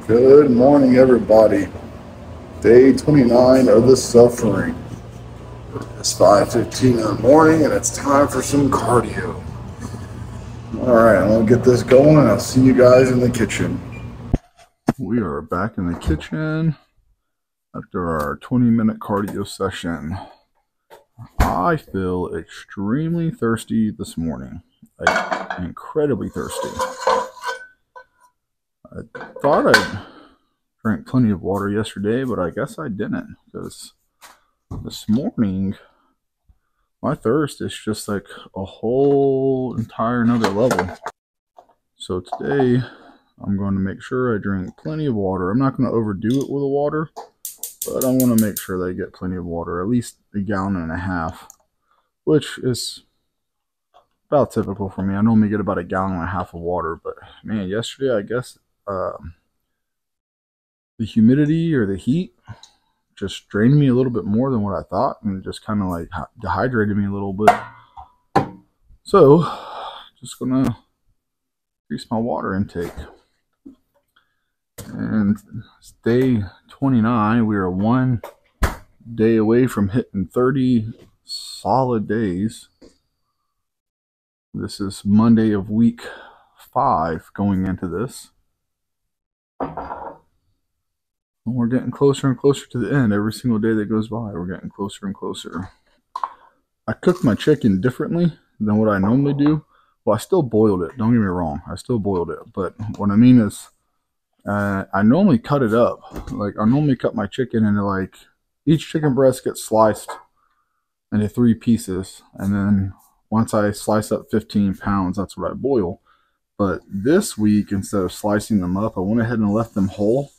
Good morning, everybody. Day 29 of the suffering. It's 5:15 in the morning, and it's time for some cardio. All right, I'm gonna get this going, and I'll see you guys in the kitchen. We are back in the kitchen after our 20-minute cardio session. I feel extremely thirsty this morning, like incredibly thirsty. I thought I drank plenty of water yesterday, but I guess I didn't, because this morning my thirst is just like a whole entire another level. So today I'm going to make sure I drink plenty of water. I'm not going to overdo it with the water, but I'm going to make sure that I get plenty of water, at least a gallon and a half, which is about typical for me. I normally get about a gallon and a half of water, but man, yesterday I guess the humidity or the heat just drained me a little bit more than what I thought, and just kind of like dehydrated me a little bit. So just gonna increase my water intake. And it's day 29. We are one day away from hitting 30 solid days. This is Monday of week 5 going into this. And we're getting closer and closer to the end. Every single day that goes by, we're getting closer and closer. I cooked my chicken differently than what I normally do. Well, I still boiled it. Don't get me wrong. I still boiled it. But what I mean is, I normally cut it up. Like, I normally cut my chicken into, like, each chicken breast gets sliced into 3 pieces. And then once I slice up 15 pounds, that's what I boil. But this week, instead of slicing them up, I went ahead and left them whole.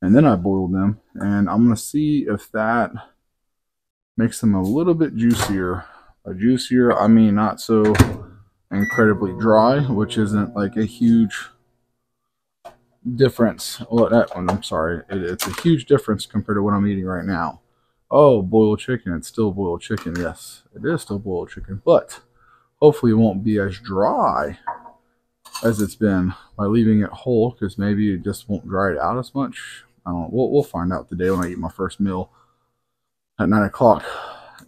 And then I boiled them, and I'm going to see if that makes them a little bit juicier. Juicier, I mean not so incredibly dry, which isn't like a huge difference. Well, that one, I'm sorry. It's a huge difference compared to what I'm eating right now. Oh, boiled chicken. It's still boiled chicken. Yes, it is still boiled chicken, but hopefully it won't be as dry as it's been by leaving it whole, because maybe it just won't dry it out as much. I don't know. We'll find out today when I eat my first meal at 9 o'clock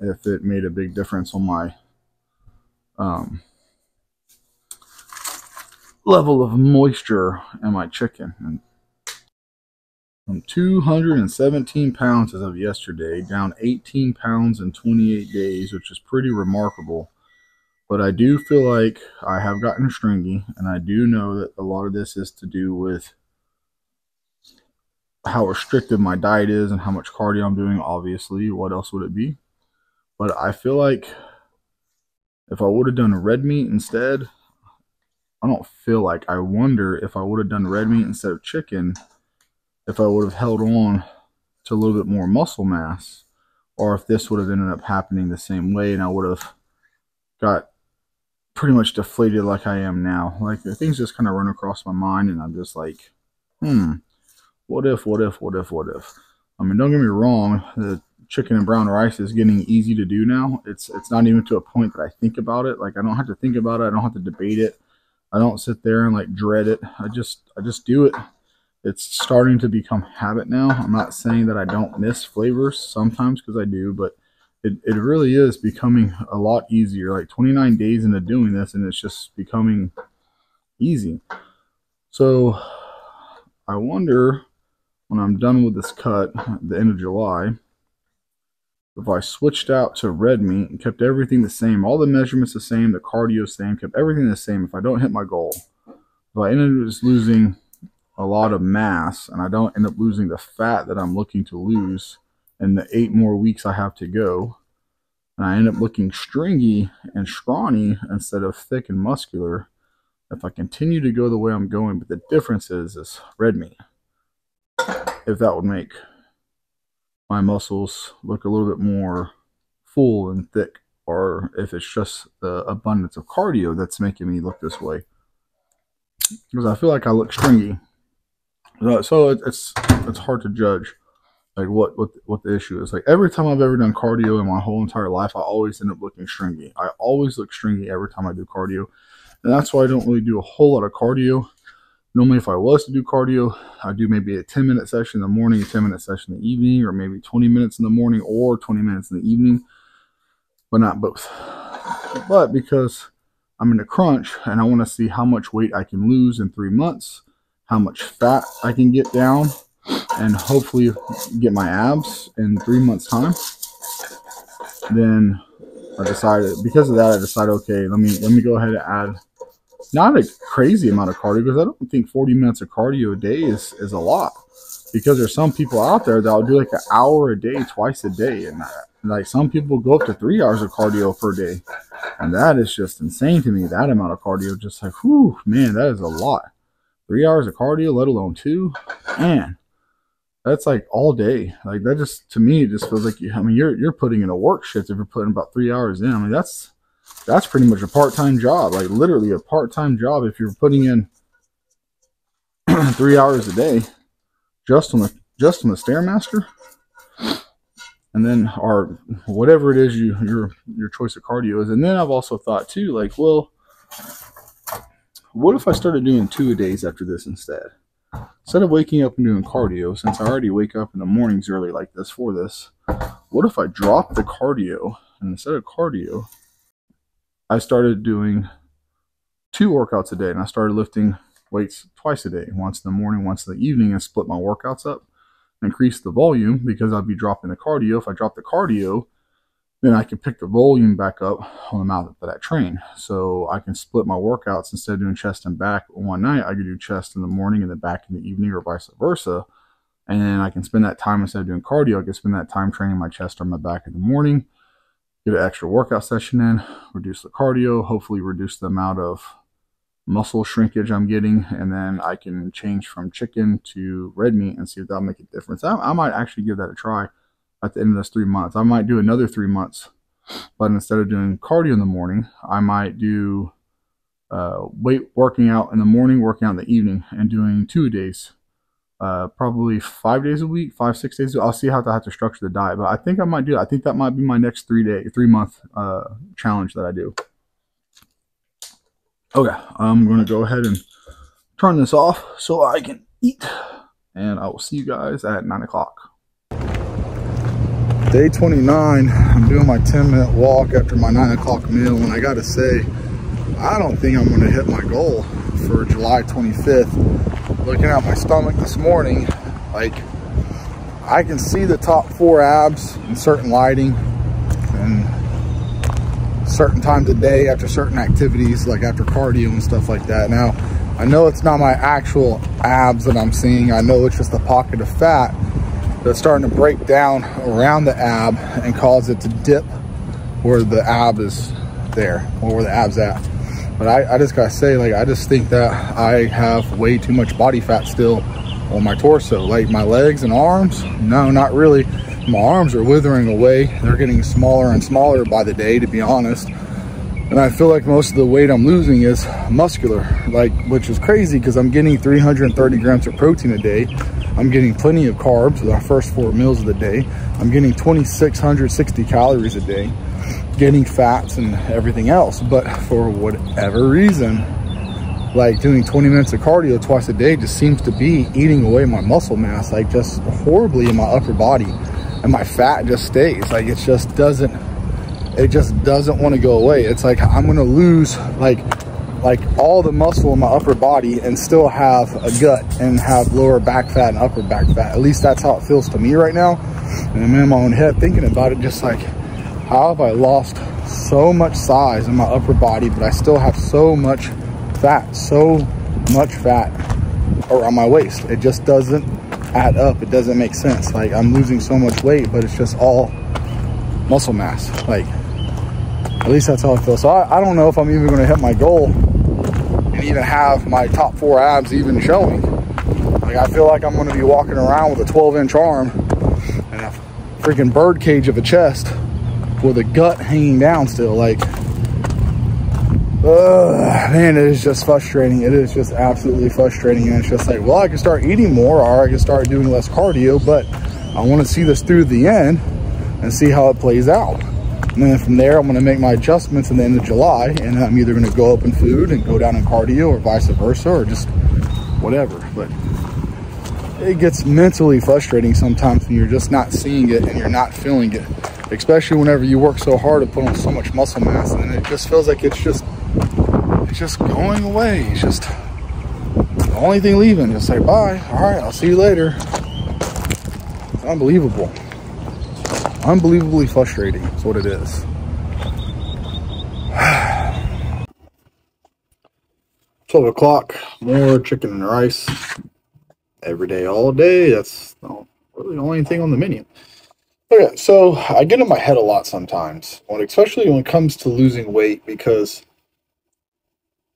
if it made a big difference on my level of moisture in my chicken. And I'm 217 pounds as of yesterday, down 18 pounds in 28 days, which is pretty remarkable. But I do feel like I have gotten stringy, and I do know that a lot of this is to do with how restrictive my diet is and how much cardio I'm doing. Obviously, what else would it be? But I feel like if I would have done red meat instead, I don't feel like, I wonder if I would have done red meat instead of chicken, if I would have held on to a little bit more muscle mass, or if this would have ended up happening the same way and I would have got pretty much deflated like I am now. Like, the things just kind of run across my mind, and I'm just like, what if? I mean, don't get me wrong, the chicken and brown rice is getting easy to do now. It's not even to a point that I think about it. Like, I don't have to think about it. I don't have to debate it. I don't sit there and like dread it. I just do it. It's starting to become habit now. I'm not saying that I don't miss flavors sometimes, because I do, but it really is becoming a lot easier. Like 29 days into doing this, and it's just becoming easy. So I wonder, when I'm done with this cut at the end of July, if I switched out to red meat and kept everything the same, all the measurements the same, the cardio the same, kept everything the same, if I don't hit my goal, if I end up just losing a lot of mass and I don't end up losing the fat that I'm looking to lose in the 8 more weeks I have to go, and I end up looking stringy and scrawny instead of thick and muscular, if I continue to go the way I'm going, but the difference is red meat, if that would make my muscles look a little bit more full and thick, or if it's just the abundance of cardio that's making me look this way, because I feel like I look stringy. So it's hard to judge like what the issue is. Like, every time I've ever done cardio in my whole entire life, I always end up looking stringy. I always look stringy every time I do cardio, and that's why I don't really do a whole lot of cardio Normally, if I was to do cardio, I do maybe a 10-minute session in the morning, a 10-minute session in the evening, or maybe 20 minutes in the morning or 20 minutes in the evening, but not both. But because I'm in a crunch and I want to see how much weight I can lose in 3 months, how much fat I can get down, and hopefully get my abs in 3 months' time, then I decided, because of that, I decided, okay, let me go ahead and add not a crazy amount of cardio, because I don't think 40 minutes of cardio a day is a lot, because there's some people out there that'll do like an hour a day, twice a day, and like some people go up to 3 hours of cardio per day, and that is just insane to me. That amount of cardio, just like, whew, man, that is a lot. 3 hours of cardio, let alone 2, man, that's like all day. Like that just, to me, it just feels like, I mean, you're putting in a work shift if you're putting about 3 hours in. I mean, that's pretty much a part-time job, like literally a part-time job if you're putting in 3 hours a day just on the Stairmaster, and then, or whatever it is your choice of cardio is. And then I've also thought too, like, well, what if I started doing 2-a-days after this instead? Instead of waking up and doing cardio, since I already wake up in the mornings early like this for this, what if I dropped the cardio, and instead of cardio, I started doing 2 workouts a day, and I started lifting weights twice a day, once in the morning, once in the evening, and split my workouts up, increase the volume, because I'd be dropping the cardio. If I drop the cardio, then I can pick the volume back up on the amount that I train. So I can split my workouts. Instead of doing chest and back one night, I could do chest in the morning and then back in the evening, or vice versa. And then I can spend that time, instead of doing cardio, I can spend that time training my chest or my back in the morning, get an extra workout session in, reduce the cardio, hopefully reduce the amount of muscle shrinkage I'm getting, and then I can change from chicken to red meat and see if that'll make a difference. I might actually give that a try at the end of those 3 months. I might do another 3 months, but instead of doing cardio in the morning, I might do working out in the morning, working out in the evening, and doing 2-a-days, probably 5 days a week, 5-6 days. I'll see how I have to structure the diet, but I think I might do that. I think that might be my next 3-month challenge that I do. Okay, I'm going to go ahead and turn this off so I can eat, and I will see you guys at 9 o'clock. Day 29, I'm doing my 10-minute walk after my 9 o'clock meal, and I gotta say, I don't think I'm gonna hit my goal for July 25th. Looking at my stomach this morning, like, I can see the top 4 abs in certain lighting and certain times of day after certain activities, like after cardio and stuff like that. Now, I know it's not my actual abs that I'm seeing. I know it's just a pocket of fat that's starting to break down around the ab and cause it to dip where the ab is there, or where the ab's at. But I just gotta say, like, I just think that I have way too much body fat still on my torso. Like my legs and arms, no, not really. My arms are withering away. They're getting smaller and smaller by the day, to be honest. And I feel like most of the weight I'm losing is muscular, like, which is crazy because I'm getting 330 grams of protein a day. I'm getting plenty of carbs with our first 4 meals of the day. I'm getting 2,660 calories a day, getting fats and everything else. But for whatever reason, like doing 20 minutes of cardio twice a day just seems to be eating away my muscle mass, like just horribly in my upper body. And my fat just stays, like it just doesn't want to go away. It's like I'm gonna lose like all the muscle in my upper body and still have a gut and have lower back fat and upper back fat. At least that's how it feels to me right now. And I'm in my own head thinking about it, just like, how have I lost so much size in my upper body, but I still have so much fat around my waist? It just doesn't add up. It doesn't make sense. Like, I'm losing so much weight, but it's just all muscle mass. Like, at least that's how I feel. So I don't know if I'm even going to hit my goal and even have my top 4 abs even showing. Like, I feel like I'm going to be walking around with a 12-inch arm and a freaking bird cage of a chest with a gut hanging down still. Like, man, it is just frustrating. It is just absolutely frustrating. And it's just like, well, I can start eating more, or I can start doing less cardio, but I want to see this through the end and see how it plays out. And then from there, I'm going to make my adjustments in the end of July, and I'm either going to go up in food and go down in cardio, or vice versa, or just whatever. But it gets mentally frustrating sometimes when you're just not seeing it and you're not feeling it, especially whenever you work so hard to put on so much muscle mass, and it just feels like it's just going away. It's just the only thing leaving. Just say bye. All right, I'll see you later. It's unbelievable. Unbelievably frustrating is what it is. 12 o'clock, more chicken and rice. Every day, all day. That's really the only thing on the menu. Okay, so I get in my head a lot sometimes, especially when it comes to losing weight, because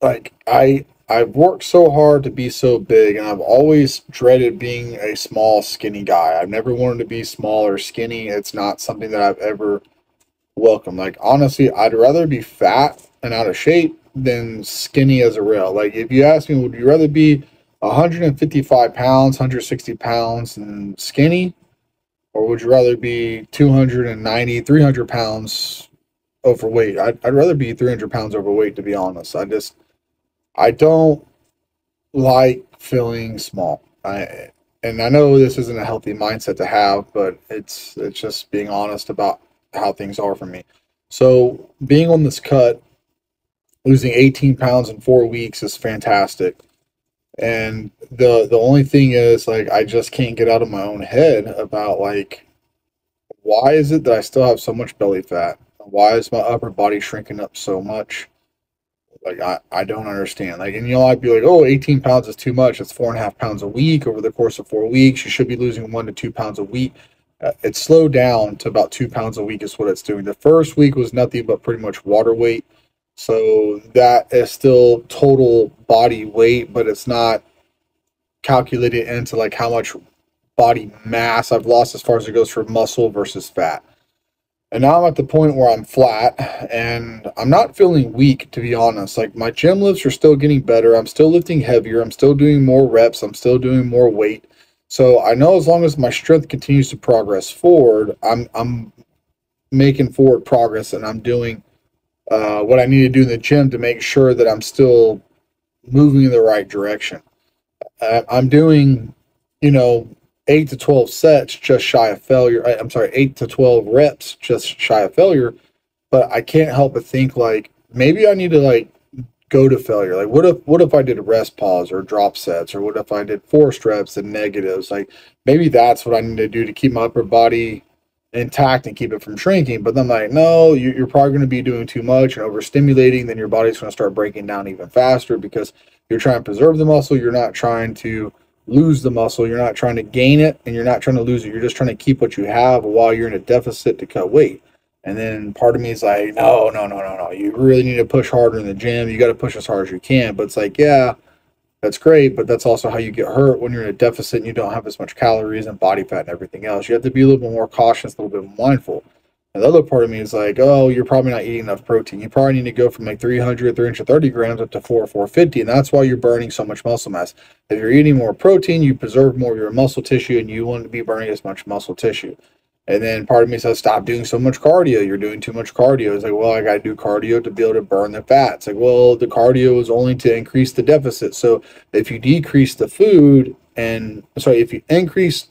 like I've worked so hard to be so big, and I've always dreaded being a small, skinny guy. I've never wanted to be small or skinny. It's not something that I've ever welcomed. Like, honestly, I'd rather be fat and out of shape than skinny as a rail. Like, if you ask me, would you rather be 155 pounds, 160 pounds and skinny, or would you rather be 290, 300 pounds overweight? I'd rather be 300 pounds overweight, to be honest. I don't like feeling small. And I know this isn't a healthy mindset to have, but it's just being honest about how things are for me. So being on this cut, losing 18 pounds in 4 weeks is fantastic. And the only thing is, like, I just can't get out of my own head about, like, why is it that I still have so much belly fat? Why is my upper body shrinking up so much? Like, I don't understand. Like, and I'd be like, oh, 18 pounds is too much. It's 4.5 pounds a week over the course of 4 weeks. You should be losing 1 to 2 pounds a week. It's slowed down to about 2 pounds a week is what it's doing. The first week was nothing but pretty much water weight. So that is still total body weight, but it's not calculated into like how much body mass I've lost as far as it goes for muscle versus fat. And now I'm at the point where I'm flat and I'm not feeling weak, to be honest. Like, my gym lifts are still getting better. I'm still lifting heavier. I'm still doing more reps. I'm still doing more weight. So I know as long as my strength continues to progress forward, I'm making forward progress, and I'm doing what I need to do in the gym to make sure that I'm still moving in the right direction. I'm doing, 8 to 12 sets just shy of failure. I'm sorry, 8 to 12 reps just shy of failure. But I can't help but think, like, maybe I need to, like, go to failure. Like, what if I did a rest pause or drop sets, or what if I did forced reps and negatives? Like, maybe that's what I need to do to keep my upper body intact and keep it from shrinking. But then I'm like, no, you're probably going to be doing too much and overstimulating. Then your body's going to start breaking down even faster, because you're trying to preserve the muscle. You're not trying to lose the muscle. You're not trying to gain it, and you're not trying to lose it. You're just trying to keep what you have while you're in a deficit to cut weight. And then part of me is like, no. You really need to push harder in the gym. You got to push as hard as you can. But it's like, yeah, that's great, but that's also how you get hurt when you're in a deficit and you don't have as much calories and body fat and everything else. You have to be a little bit more cautious, a little bit more mindful. And the other part of me is like, oh, you're probably not eating enough protein. You probably need to go from like 330 grams up to 450, and that's why you're burning so much muscle mass. If you're eating more protein, you preserve more of your muscle tissue, and you wouldn't be burning as much muscle tissue. And then part of me says, stop doing so much cardio. You're doing too much cardio. It's like, well, I got to do cardio to be able to burn the fat. It's like, well, the cardio is only to increase the deficit. So if you decrease the food if you increase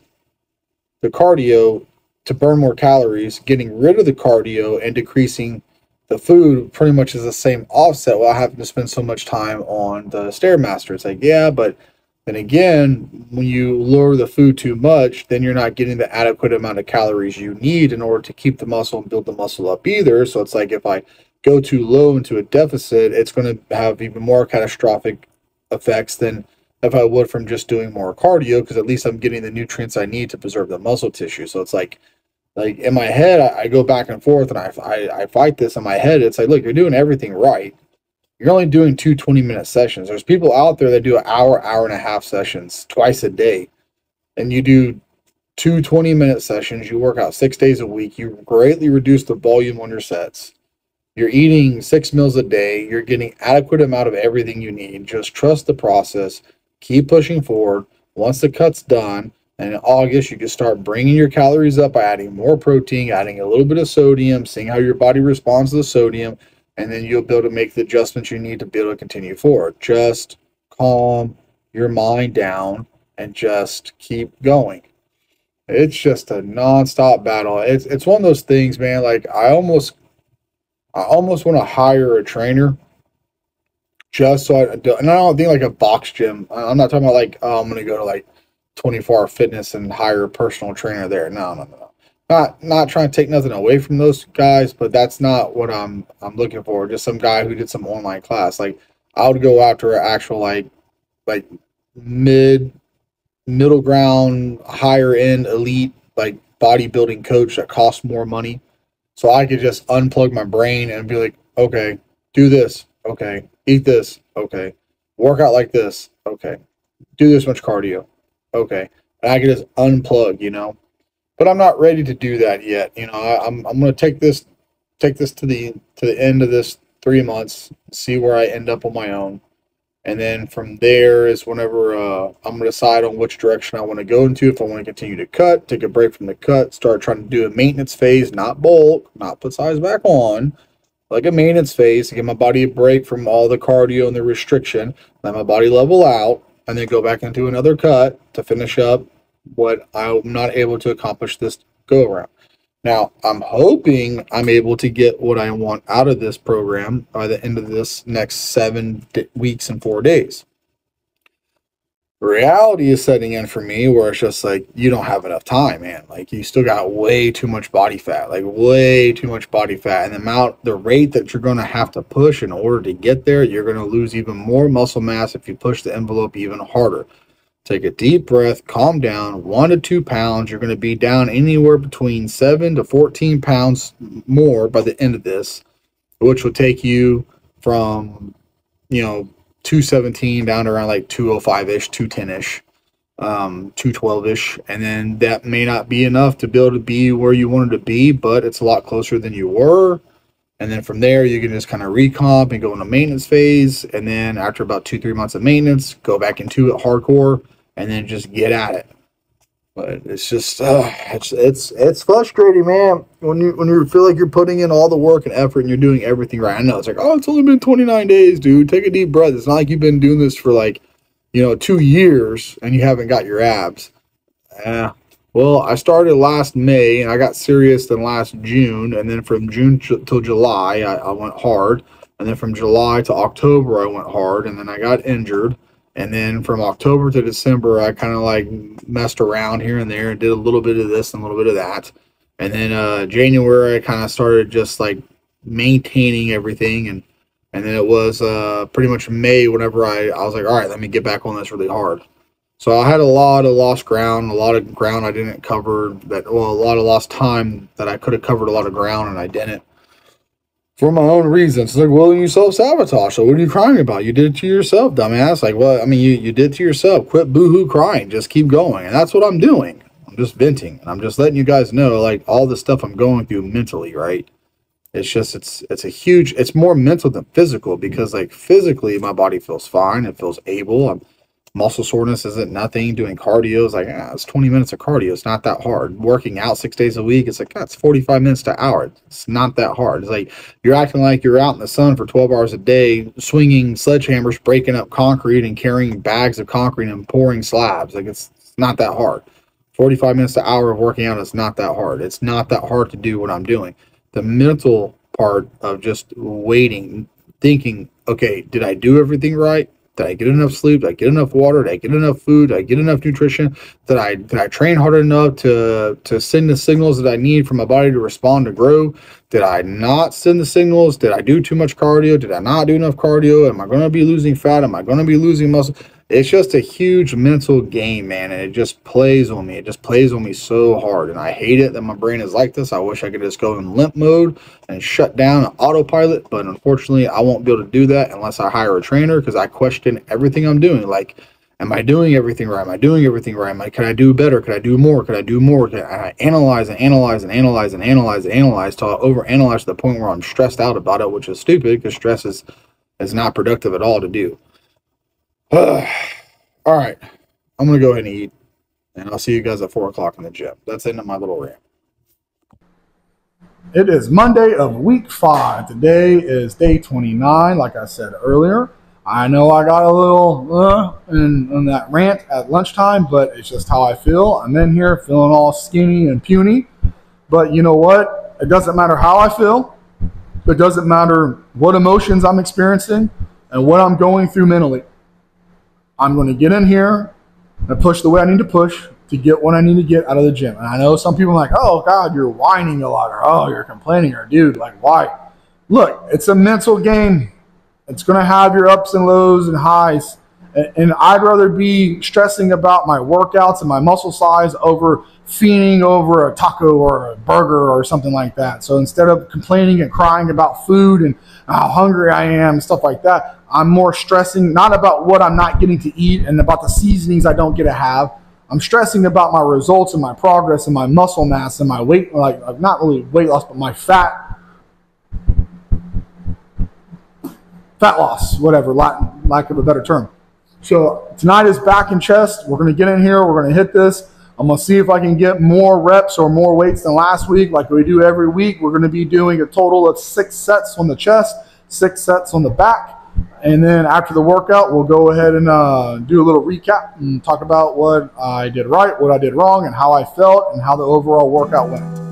the cardio to burn more calories, getting rid of the cardio and decreasing the food pretty much is the same offset without having to spend so much time on the Stairmaster. It's like, yeah, but then again, when you lower the food too much, then you're not getting the adequate amount of calories you need in order to keep the muscle and build the muscle up either. So it's like, if I go too low into a deficit, it's going to have even more catastrophic effects than if I would from just doing more cardio, because at least I'm getting the nutrients I need to preserve the muscle tissue. So it's like in my head, I go back and forth, and I fight this in my head. It's like, look, you're doing everything right. You're only doing 2 20-minute sessions. There's people out there that do an hour, hour and a half sessions twice a day. And you do 2 20-minute sessions. You work out 6 days a week. You greatly reduce the volume on your sets. You're eating 6 meals a day. You're getting adequate amount of everything you need. Just trust the process. Keep pushing forward. Once the cut's done, and in August, you can start bringing your calories up by adding more protein, adding a little bit of sodium, seeing how your body responds to the sodium, and then you'll be able to make the adjustments you need to be able to continue forward. Just calm your mind down and just keep going. It's just a nonstop battle. It's one of those things, man. Like I almost want to hire a trainer just so I do, and I don't think like a box gym. I'm not talking about like, oh, I'm gonna go to like 24 Hour Fitness and hire a personal trainer there. No, no, no, no. Not trying to take nothing away from those guys, but that's not what I'm looking for. Just some guy who did some online class. Like I would go after an actual like mid middle ground, higher end, elite like bodybuilding coach that costs more money, so I could just unplug my brain and be like, okay, do this, okay, eat this, okay, work out like this, okay, do this much cardio, okay, and I could just unplug, But I'm not ready to do that yet. I'm gonna take this to the end of this 3 months, see where I end up on my own. And then from there is whenever I'm going to decide on which direction I want to go into. If I want to continue to cut, take a break from the cut, start trying to do a maintenance phase, not bulk, not put size back on, like a maintenance phase to give my body a break from all the cardio and the restriction, let my body level out, and then go back into another cut to finish up what I'm not able to accomplish this go around. Now, I'm hoping I'm able to get what I want out of this program by the end of this next 7 weeks and 4 days. Reality is setting in for me where it's just like, you don't have enough time, man. Like, you still got way too much body fat, like way too much body fat. And the rate that you're going to have to push in order to get there, you're going to lose even more muscle mass if you push the envelope even harder. Take a deep breath, calm down. 1 to 2 pounds. You're going to be down anywhere between 7 to 14 pounds more by the end of this, which will take you from, 217 down to around like 205-ish, 210-ish, 212-ish. And then that may not be enough to be able to be where you wanted to be, but it's a lot closer than you were. And then from there, you can just kind of recomp and go into maintenance phase. And then after about 2-3 months of maintenance, go back into it hardcore and then just get at it. But it's just it's frustrating, man. When you feel like you're putting in all the work and effort and you're doing everything right. I know it's like, oh, it's only been 29 days, dude. Take a deep breath. It's not like you've been doing this for like 2 years and you haven't got your abs. Well, I started last May and I got serious in last June, and then from June till July I went hard, and then from July to October I went hard, and then I got injured. And then from October to December, I kind of like messed around here and there and did a little bit of this and a little bit of that. And then January, I kind of started just like maintaining everything. And then it was pretty much May whenever I was like, all right, let me get back on this really hard. So I had a lot of lost ground, a lot of ground I didn't cover, a lot of lost time that I could have covered a lot of ground and I didn't. For my own reasons. It's like, well, you self-sabotage. So what are you crying about? You did it to yourself, dumbass. Like, well, I mean, you did it to yourself. Quit boohoo crying. Just keep going. And that's what I'm doing. I'm just venting. And I'm just letting you guys know, like, all the stuff I'm going through mentally, right? It's just, it's more mental than physical, because, like, physically, my body feels fine. It feels able. Muscle soreness isn't nothing. Doing cardio is like, it's 20 minutes of cardio. It's not that hard. Working out 6 days a week, it's like, it's 45 minutes to an hour. It's not that hard. It's like you're acting like you're out in the sun for 12 hours a day, swinging sledgehammers, breaking up concrete and carrying bags of concrete and pouring slabs. Like, it's not that hard. 45 minutes to an hour of working out is not that hard. It's not that hard to do what I'm doing. The mental part of just waiting, thinking, okay, did I do everything right? Did I get enough sleep? Did I get enough water? Did I get enough food? Did I get enough nutrition? Did I train hard enough to send the signals that I need for my body to respond to grow? Did I not send the signals? Did I do too much cardio? Did I not do enough cardio? Am I going to be losing fat? Am I going to be losing muscle? It's just a huge mental game, man, and it just plays on me. It just plays on me so hard, and I hate it that my brain is like this. I wish I could just go in limp mode and shut down autopilot, but unfortunately, I won't be able to do that unless I hire a trainer, because I question everything I'm doing. Like, am I doing everything right? Am I doing everything right? Like, could I do better? Could I do more? Could I do more? And I analyze and analyze and analyze and analyze and analyze till I overanalyze to the point where I'm stressed out about it, which is stupid, because stress is not productive at all to do. All right, I'm going to go ahead and eat, and I'll see you guys at 4 o'clock in the gym. That's the end of my little rant. It is Monday of week 5. Today is day 29. Like I said earlier, I know I got a little in that rant at lunchtime, but it's just how I feel. I'm in here feeling all skinny and puny. But you know what? It doesn't matter how I feel. It doesn't matter what emotions I'm experiencing and what I'm going through mentally. I'm going to get in here and push the way I need to push to get what I need to get out of the gym. And I know some people are like, oh, God, you're whining a lot, or oh, you're complaining, or dude, like, why? Look, it's a mental game. It's going to have your ups and lows and highs. And I'd rather be stressing about my workouts and my muscle size over fiending over a taco or a burger or something like that. So instead of complaining and crying about food and how hungry I am and stuff like that, I'm more stressing not about what I'm not getting to eat and about the seasonings I don't get to have. I'm stressing about my results and my progress and my muscle mass and my weight, like not really weight loss, but my fat loss, whatever, lack of a better term. So tonight is back and chest. We're going to get in here. We're going to hit this. I'm going to see if I can get more reps or more weights than last week like we do every week. We're going to be doing a total of 6 sets on the chest, 6 sets on the back. And then after the workout, we'll go ahead and do a little recap and talk about what I did right, what I did wrong, and how I felt and how the overall workout went.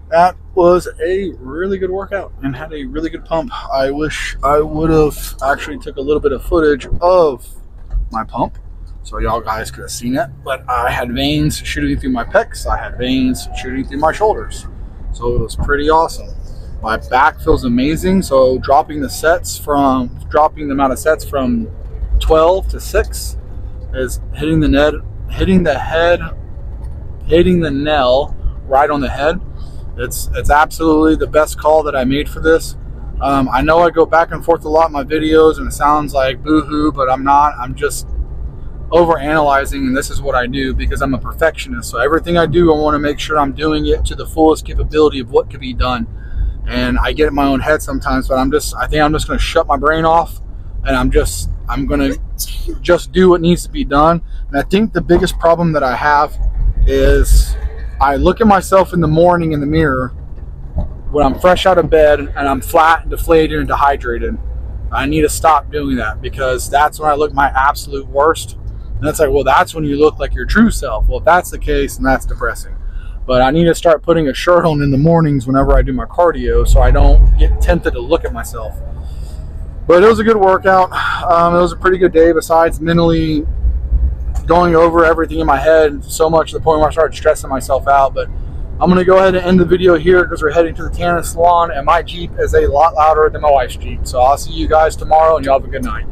That was a really good workout and had a really good pump. I wish I would have actually took a little bit of footage of my pump so y'all guys could have seen it. But I had veins shooting through my pecs. I had veins shooting through my shoulders. So it was pretty awesome. My back feels amazing. So dropping the amount of sets from 12 to 6 is hitting the nail right on the head. It's absolutely the best call that I made for this. I know I go back and forth a lot in my videos and it sounds like boo-hoo, but I'm not. I'm just over analyzing, and this is what I do because I'm a perfectionist. So everything I do, I want to make sure I'm doing it to the fullest capability of what could be done. And I get in my own head sometimes, but I think I'm just going to shut my brain off, and I'm going to just do what needs to be done. And I think the biggest problem that I have is I look at myself in the morning in the mirror when I'm fresh out of bed and I'm flat and deflated and dehydrated. I need to stop doing that because that's when I look my absolute worst. And it's like, well, that's when you look like your true self. Well, if that's the case, then that's depressing. But I need to start putting a shirt on in the mornings whenever I do my cardio so I don't get tempted to look at myself. But it was a good workout. It was a pretty good day besides mentally going over everything in my head so much to the point where I started stressing myself out. But I'm going to go ahead and end the video here because we're heading to the tanning salon and my Jeep is a lot louder than my wife's Jeep. So I'll see you guys tomorrow and y'all have a good night.